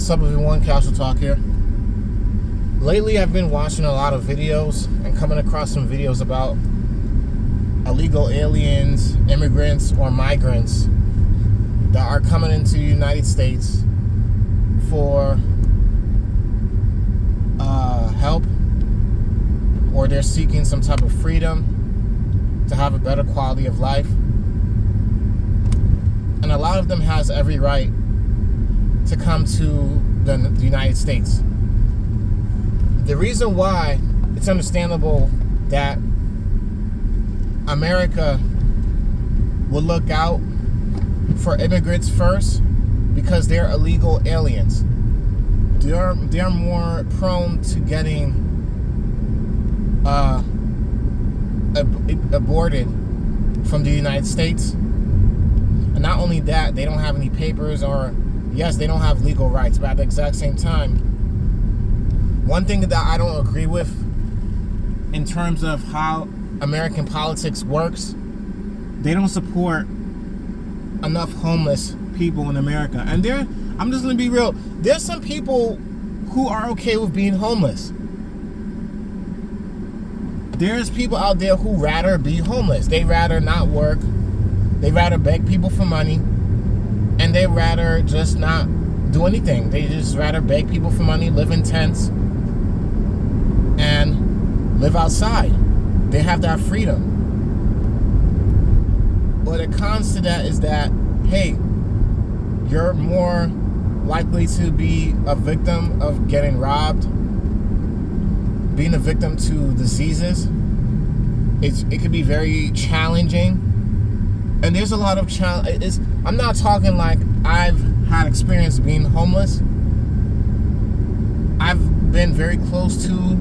Sup everyone, Castle Talk here. Lately I've been watching a lot of videos and coming across some videos about illegal aliens, immigrants, or migrants that are coming into the United States for help, or they're seeking some type of freedom to have a better quality of life. And a lot of them has every right to come to the United States. The reason why it's understandable that America will look out for immigrants first, because they're illegal aliens. They're more prone to getting aborted from the United States. And not only that, they don't have any papers, or yes, they don't have legal rights, but at the exact same time, one thing that I don't agree with in terms of how American politics works, they don't support enough homeless people in America. And I'm just going to be real, there's some people who are okay with being homeless. There's people out there who rather be homeless. They rather not work. They rather beg people for money. And they rather just not do anything. They just rather beg people for money, live in tents, and live outside. They have that freedom. But the cons to that is that, hey, you're more likely to be a victim of getting robbed, being a victim to diseases. It could be very challenging. And there's a lot of challenge. I'm not talking like I've had experience being homeless. I've been very close to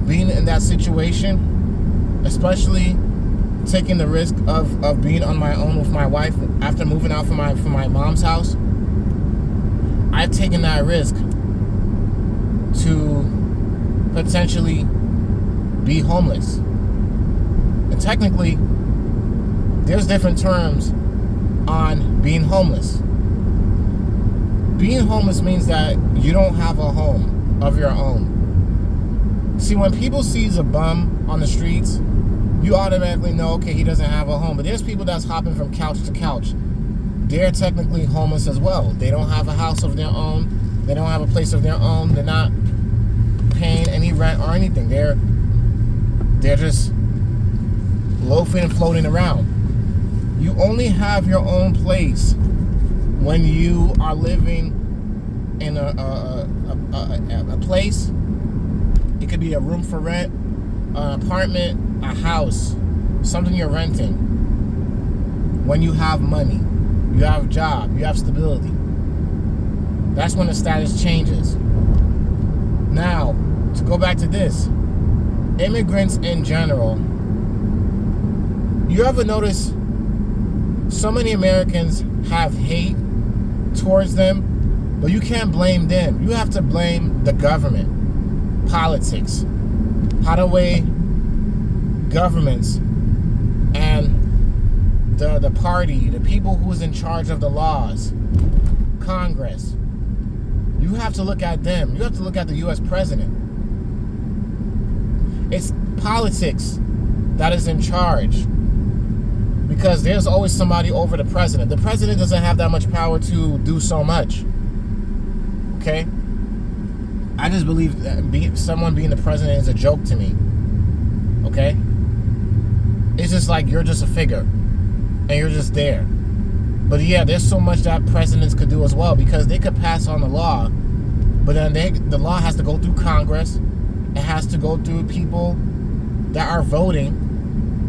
being in that situation, especially taking the risk of being on my own with my wife after moving out from my mom's house. I've taken that risk to potentially be homeless. And technically, there's different terms on being homeless. Being homeless means that you don't have a home of your own. See, when people sees a bum on the streets, you automatically know, okay, he doesn't have a home. But there's people that's hopping from couch to couch. They're technically homeless as well. They don't have a house of their own. They don't have a place of their own. They're not paying any rent or anything. They're just loafing and floating around. You only have your own place when you are living in a place. It could be a room for rent, an apartment, a house, something you're renting. When you have money, you have a job, you have stability. That's when the status changes. Now, to go back to this, immigrants in general, you ever notice so many Americans have hate towards them, but you can't blame them. You have to blame the government, politics, how the way governments and the party, the people who's in charge of the laws, Congress, you have to look at them. You have to look at the U.S. president. It's politics that is in charge, because there's always somebody over the president. The president doesn't have that much power to do so much. Okay? I just believe that someone being the president is a joke to me. Okay? It's just like you're just a figure, and you're just there. But yeah, there's so much that presidents could do as well, because they could pass on the law, but then the law has to go through Congress. It has to go through people that are voting,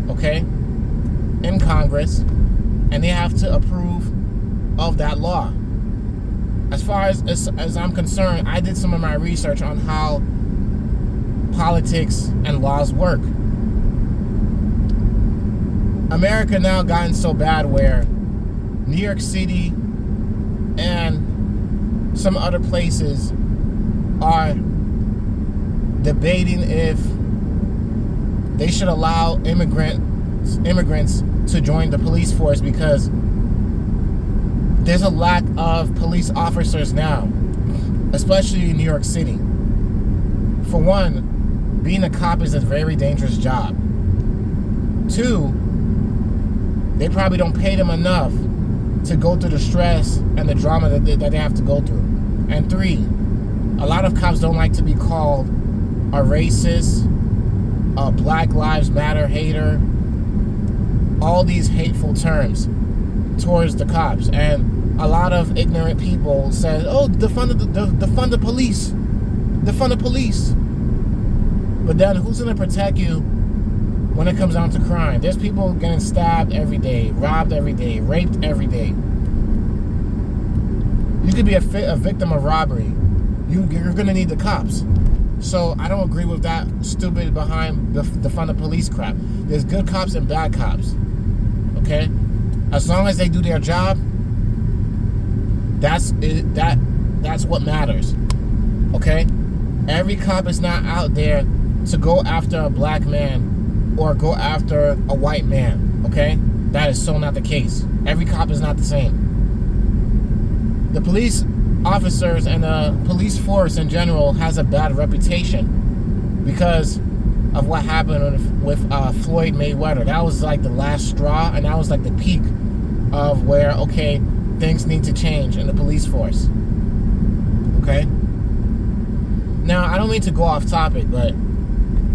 okay, in Congress, and they have to approve of that law. As far as I'm concerned, I did some of my research on how politics and laws work. America now gotten so bad where New York City and some other places are debating if they should allow immigrants to join the police force, because there's a lack of police officers now. especially in New York City. For one, being a cop is a very dangerous job. Two, they probably don't pay them enough to go through the stress and the drama that they have to go through. And three, a lot of cops don't like to be called a racist, a Black Lives Matter hater, all these hateful terms towards the cops. And a lot of ignorant people say, oh, defund the police. Defund the police. But then who's going to protect you when it comes down to crime? There's people getting stabbed every day, robbed every day, raped every day. You could be a victim of robbery. You're going to need the cops. So I don't agree with that stupid behind the defund the police crap. There's good cops and bad cops. Okay? As long as they do their job, that's what matters. Okay? Every cop is not out there to go after a black man or go after a white man. Okay? That is so not the case. Every cop is not the same. The police officers and the police force in general has a bad reputation because of what happened with Floyd Mayweather. That was like the last straw, and that was like the peak of where, okay, things need to change in the police force. Okay? Now, I don't mean to go off topic, but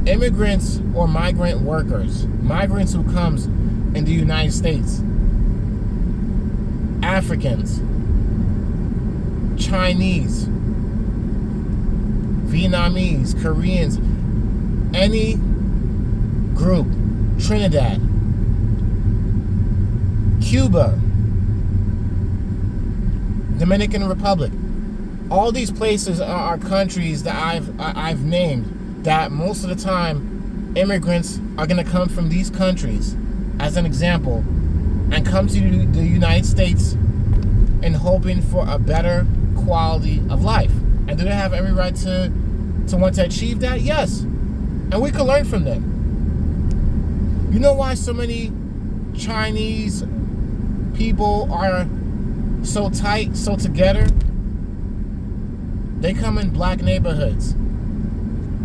immigrants or migrant workers, migrants who comes in the United States, Africans, Chinese, Vietnamese, Koreans, any group, Trinidad, Cuba, Dominican Republic, all these places are countries that I've named that most of the time immigrants are going to come from these countries, as an example, and come to the United States in hoping for a better quality of life. And do they have every right to want to achieve that? Yes. And we can learn from them. You know why so many Chinese people are so tight, so together? They come in black neighborhoods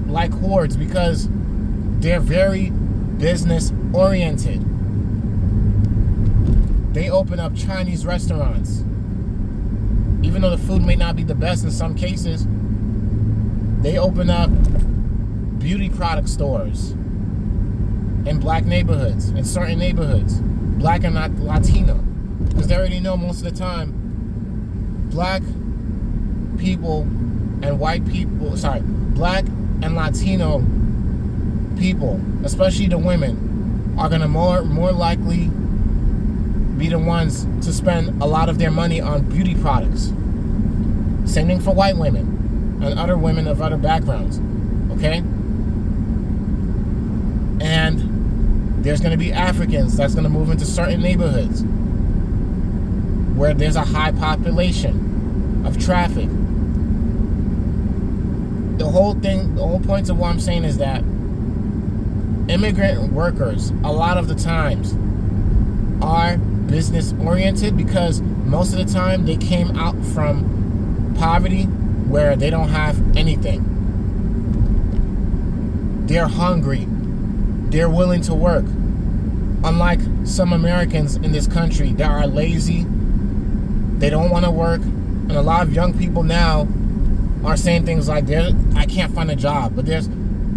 like hordes because they're very business oriented. They open up Chinese restaurants. Even though the food may not be the best in some cases, they open up beauty product stores in black neighborhoods, in certain neighborhoods, black and not Latino. Because they already know most of the time, black people and white people, black and Latino people, especially the women, are gonna more likely be the ones to spend a lot of their money on beauty products. Same thing for white women and other women of other backgrounds. Okay? And there's going to be Africans that's going to move into certain neighborhoods where there's a high population of traffic. The whole point of what I'm saying is that immigrant workers, a lot of the times, are business oriented because most of the time they came out from poverty where they don't have anything. They're hungry. They're willing to work. Unlike some Americans in this country that are lazy, they don't want to work, and a lot of young people now are saying things like, I can't find a job. But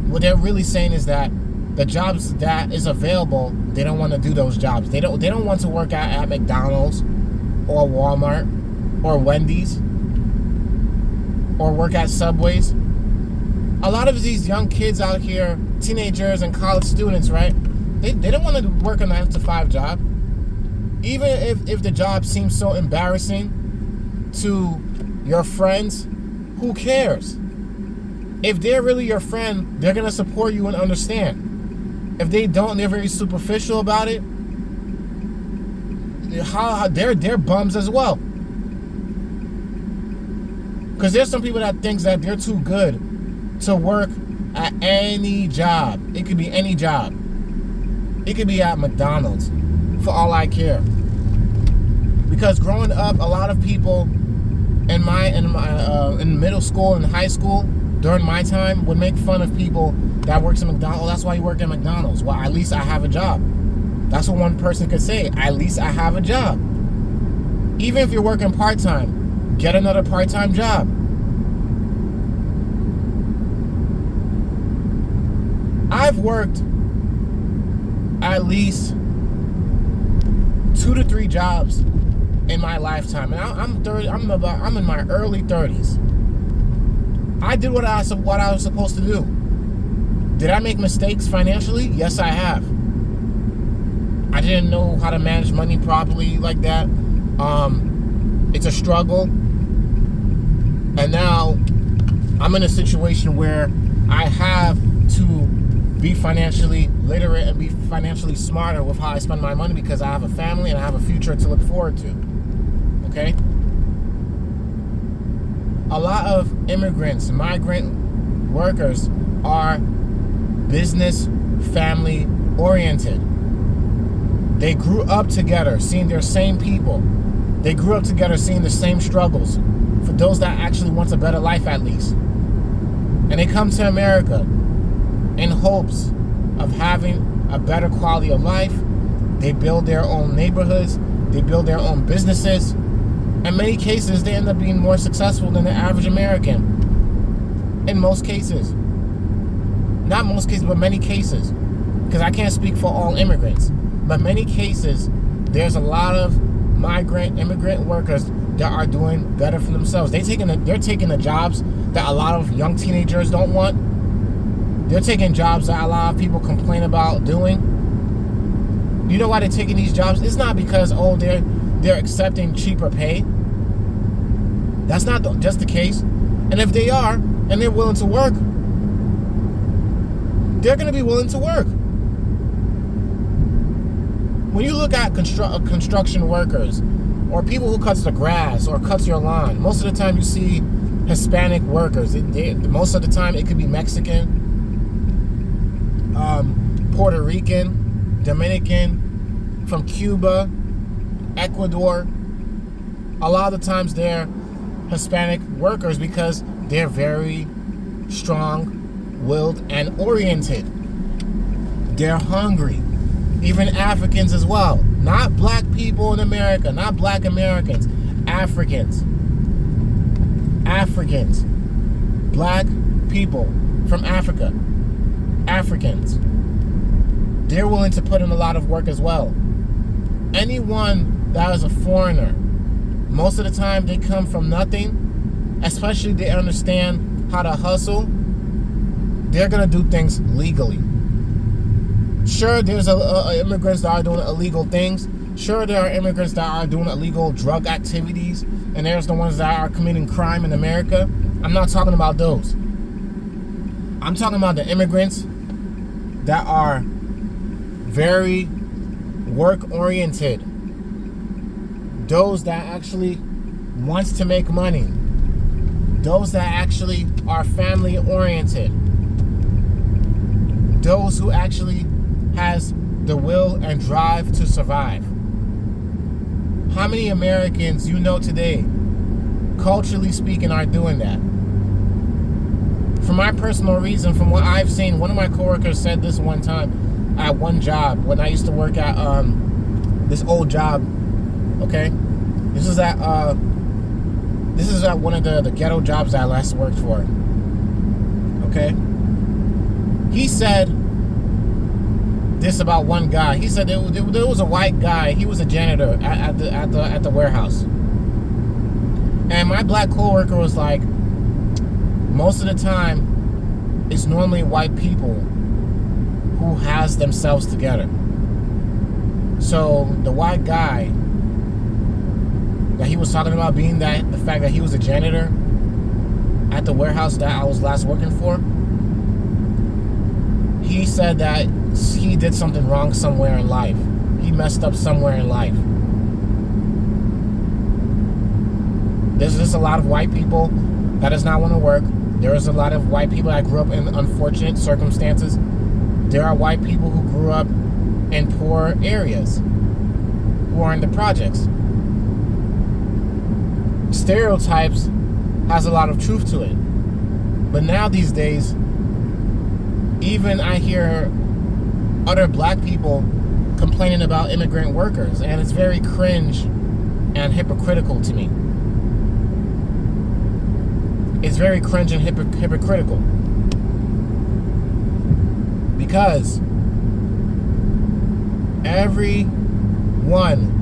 what they're really saying is that the jobs that is available, they don't want to do those jobs. They don't want to work at McDonald's or Walmart or Wendy's or work at Subways. A lot of these young kids out here, teenagers and college students, right? They don't want to work a 9-to-5 job. Even if the job seems so embarrassing to your friends, who cares? If they're really your friend, they're going to support you and understand. If they don't, they're very superficial about it. They're bums as well. Because there's some people that thinks that they're too good to work at any job. It could be any job. It could be at McDonald's, for all I care. Because growing up, a lot of people in middle school and high school during my time would make fun of people that works at McDonald's. Oh, that's why you work at McDonald's. Well, at least I have a job. That's what one person could say. At least I have a job. Even if you're working part-time, get another part-time job. I've worked at least 2 to 3 jobs in my lifetime, and I'm in my early 30s. I did what I was supposed to do. Did I make mistakes financially? Yes, I have. I didn't know how to manage money properly like that. It's a struggle. And now I'm in a situation where I have to be financially literate and be financially smarter with how I spend my money, because I have a family and I have a future to look forward to. Okay? A lot of immigrants, migrant workers are business, family oriented. They grew up together, seeing their same people. They grew up together, seeing the same struggles. For those that actually want a better life, at least. And they come to America in hopes of having a better quality of life. They build their own neighborhoods. They build their own businesses. In many cases, they end up being more successful than the average American. In most cases. Not most cases, but many cases. Because I can't speak for all immigrants. But many cases, there's a lot of immigrant workers that are doing better for themselves. They're taking the jobs that a lot of young teenagers don't want. They're taking jobs that a lot of people complain about doing. You know why they're taking these jobs? It's not because, they're accepting cheaper pay. That's not just the case. And if they are, and they're willing to work, they're going to be willing to work. When you look at construction workers, or people who cuts the grass or cuts your lawn, most of the time you see Hispanic workers. Most of the time it could be Mexican, Puerto Rican, Dominican, from Cuba, Ecuador. A lot of the times they're Hispanic workers because they're very strong-willed and oriented. They're hungry. Even Africans as well. Not black people in America, not black Americans. Africans. Black people from Africa. Africans. They're willing to put in a lot of work as well. Anyone that is a foreigner, most of the time they come from nothing, especially they understand how to hustle, they're going to do things legally. Sure, there's immigrants that are doing illegal things. Sure, there are immigrants that are doing illegal drug activities, and there's the ones that are committing crime in America. I'm not talking about those. I'm talking about the immigrants that are very work-oriented. Those that actually wants to make money. Those that actually are family-oriented. Those who actually has the will and drive to survive. How many Americans you know today, culturally speaking, are doing that? For my personal reason, from what I've seen, one of my coworkers said this one time at one job when I used to work at this old job. Okay, this is at one of the ghetto jobs I last worked for. Okay, he said this about one guy. He said there was a white guy. He was a janitor at the warehouse, and my black coworker was like, most of the time, it's normally white people who has themselves together. So the white guy that he was talking about, being that the fact that he was a janitor at the warehouse that I was last working for, he said that he did something wrong somewhere in life. He messed up somewhere in life. There's just a lot of white people that does not want to work. There is a lot of white people that grew up in unfortunate circumstances. There are white people who grew up in poor areas, who are in the projects. stereotypes has a lot of truth to it. But now these days, even I hear other black people complaining about immigrant workers, and it's very cringe and hypocritical to me. It's very cringe and hypocritical. Because everyone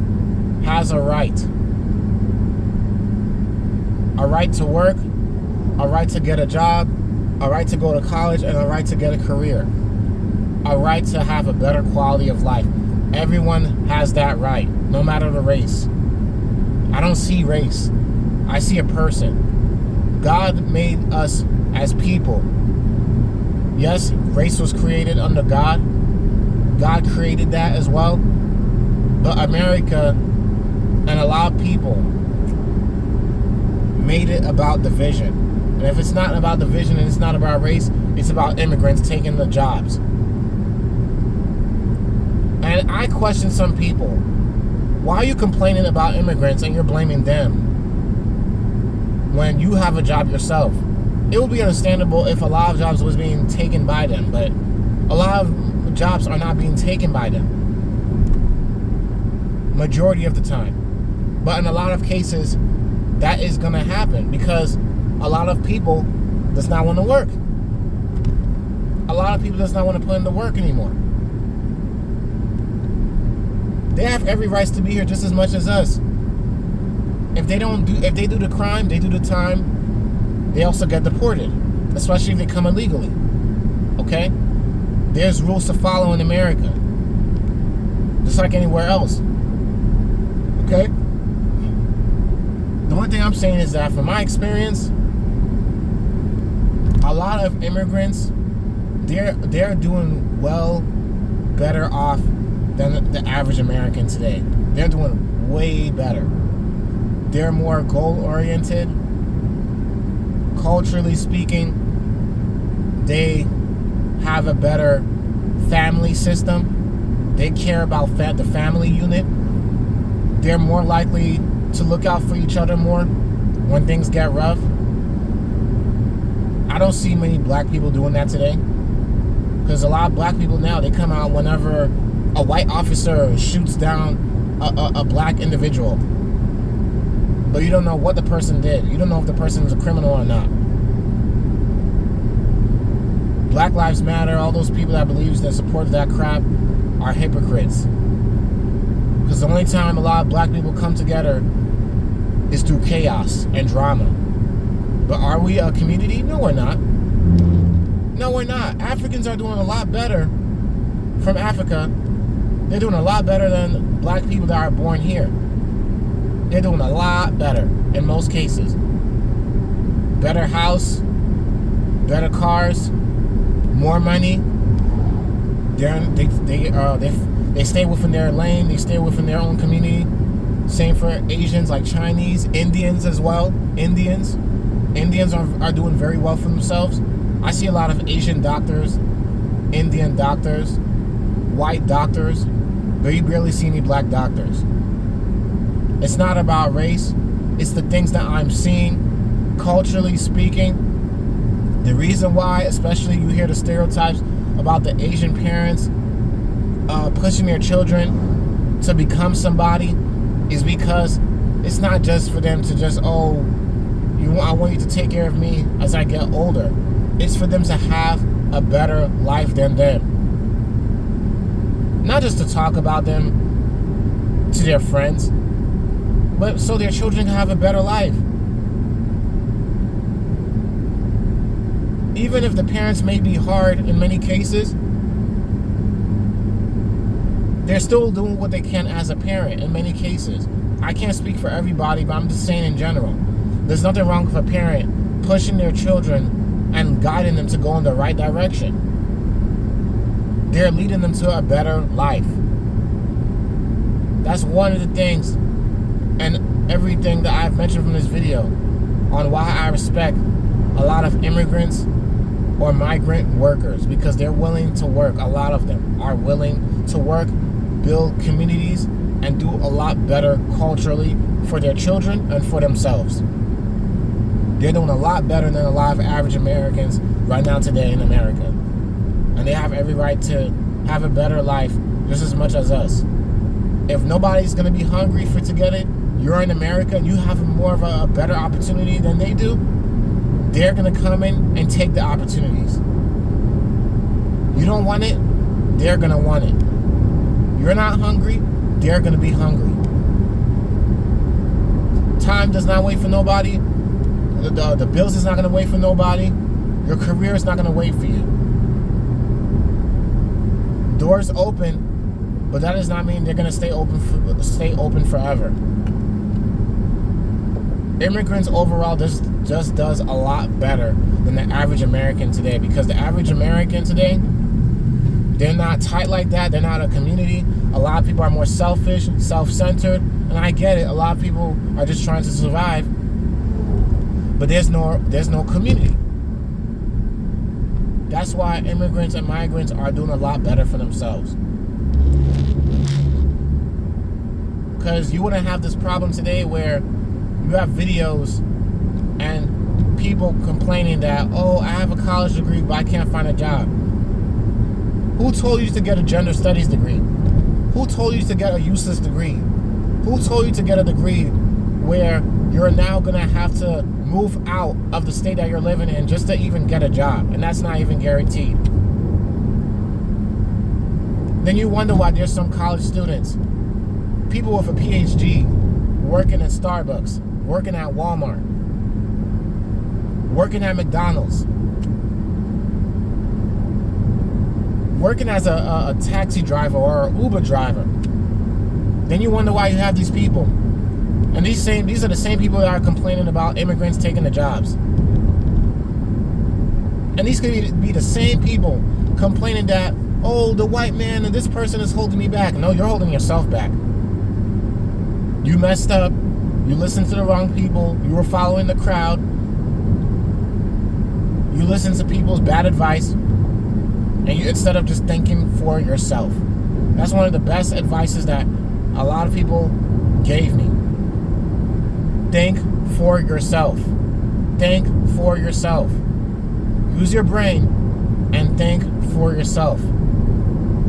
has a right. A right to work, a right to get a job, a right to go to college, and a right to get a career. A right to have a better quality of life. Everyone has that right, no matter the race. I don't see race. I see a person. God made us as people. Yes, race was created under God. God created that as well. But America and a lot of people made it about division. And if it's not about division and it's not about race, it's about immigrants taking the jobs. And I question some people. Why are you complaining about immigrants and you're blaming them when you have a job yourself? It would be understandable if a lot of jobs was being taken by them, but a lot of jobs are not being taken by them. Majority of the time. But in a lot of cases, that is going to happen because a lot of people does not want to work. A lot of people does not want to put in the work anymore. They have every right to be here just as much as us. If they do the crime, they do the time, they also get deported, especially if they come illegally. Okay? There's rules to follow in America, just like anywhere else. Okay? The only thing I'm saying is that from my experience, a lot of immigrants, they're doing well better off than the average American today. They're doing way better. They're more goal-oriented. Culturally speaking, they have a better family system. They care about the family unit. They're more likely to look out for each other more when things get rough. I don't see many black people doing that today. Because a lot of black people now, they come out whenever a white officer shoots down a black individual. But you don't know what the person did. You don't know if the person is a criminal or not. Black Lives Matter, all those people that believe that support that crap are hypocrites. Because the only time a lot of black people come together is through chaos and drama. But are we a community? No, we're not. No, we're not. Africans are doing a lot better from Africa. They're doing a lot better than black people that are born here. They're doing a lot better in most cases. Better house, better cars, more money. They stay within their lane. They stay within their own community. Same for Asians, like Chinese, Indians as well. Indians are doing very well for themselves. I see a lot of Asian doctors, Indian doctors, white doctors, but you barely see any black doctors. It's not about race. It's the things that I'm seeing, culturally speaking. The reason why, especially you hear the stereotypes about the Asian parents pushing their children to become somebody, is because it's not just for them to just, I want you to take care of me as I get older. It's for them to have a better life than them. Not just to talk about them to their friends, but so their children can have a better life. Even if the parents may be hard in many cases, they're still doing what they can as a parent in many cases. I can't speak for everybody, but I'm just saying in general. There's nothing wrong with a parent pushing their children and guiding them to go in the right direction. They're leading them to a better life. That's one of the things and everything that I've mentioned from this video on why I respect a lot of immigrants or migrant workers, because they're willing to work. A lot of them are willing to work, build communities, and do a lot better culturally for their children and for themselves. They're doing a lot better than a lot of average Americans right now today in America. And they have every right to have a better life just as much as us. If nobody's going to be hungry to get it, you're in America and you have more of a better opportunity than they do, they're going to come in and take the opportunities. You don't want it, they're going to want it. You're not hungry, they're going to be hungry. Time does not wait for nobody. The bills is not going to wait for nobody. Your career is not going to wait for you. Doors open, but that does not mean they're going to stay open forever. Immigrants overall just does a lot better than the average American today, because the average American today, they're not tight like that. They're not a community. A lot of people are more selfish, self-centered, and I get it. A lot of people are just trying to survive, but there's no community. That's why immigrants and migrants are doing a lot better for themselves. Because you wouldn't have this problem today where you have videos and people complaining that, oh, I have a college degree, but I can't find a job. Who told you to get a gender studies degree? Who told you to get a useless degree? Who told you to get a degree where you're now going to have to move out of the state that you're living in just to even get a job? And that's not even guaranteed. Then you wonder why there's some college students, people with a PhD, working at Starbucks, working at Walmart, working at McDonald's, working as a taxi driver or an Uber driver. Then you wonder why you have these people. And these are the same people that are complaining about immigrants taking the jobs. And these could be the same people complaining that, oh, the white man and this person is holding me back. No, you're holding yourself back. You messed up. You listened to the wrong people. You were following the crowd. You listened to people's bad advice. And instead of just thinking for yourself. That's one of the best advices that a lot of people gave me. Think for yourself. Think for yourself. Use your brain and think for yourself.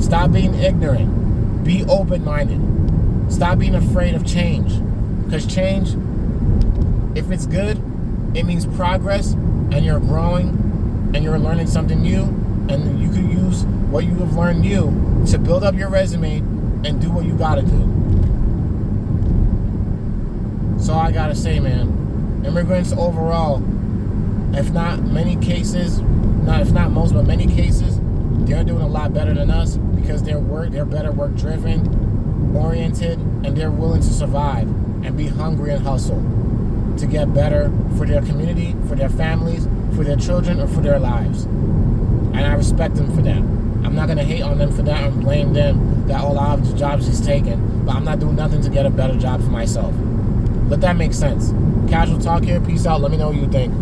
Stop being ignorant. Be open-minded. Stop being afraid of change. Because change, if it's good, it means progress, and you're growing, and you're learning something new, and you can use what you have learned new to build up your resume and do what you gotta do. So I gotta say, man, immigrants overall, if not many cases, if not most, but many cases, they're doing a lot better than us because they're better work-driven, oriented, and they're willing to survive and be hungry and hustle to get better for their community, for their families, for their children, or for their lives. And I respect them for that. I'm not going to hate on them for that and blame them that all of the jobs he's taken, but I'm not doing nothing to get a better job for myself. Let that make sense. Casual talk here. Peace out. Let me know what you think.